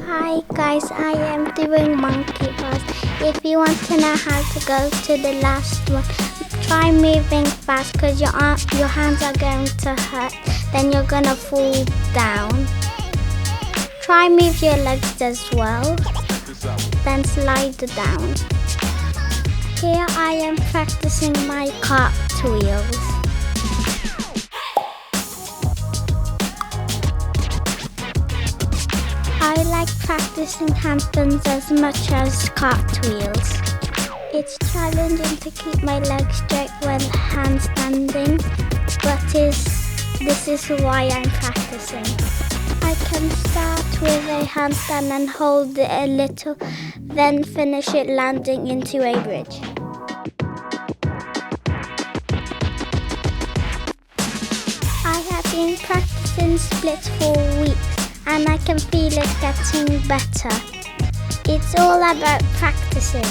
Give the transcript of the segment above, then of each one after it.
Hi guys, I am doing monkey bars. If you want to know how to go to the last one, try moving fast because your hands are going to hurt. Then you're going to fall down. Try move your legs as well. Then slide down. Here I am practicing my cartwheels. I like practicing handstands as much as cartwheels. It's challenging to keep my legs straight when handstanding, but this is why I'm practicing. I can start with a handstand and hold it a little, then finish it landing into a bridge. I have been practicing splits for weeks, and I can feel it getting better. It's all about practicing.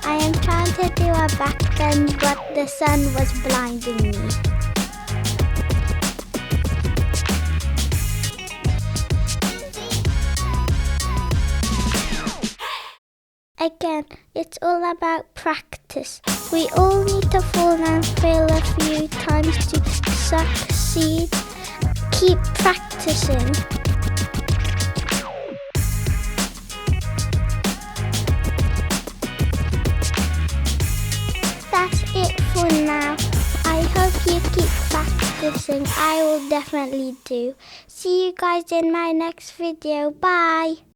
I am trying to do a back bend, but the sun was blinding me. Again, it's all about practice. We all need to fall and fail a few times to succeed. Keep practicing. That's it for now. I hope you keep practicing. I will definitely do. See you guys in my next video. Bye.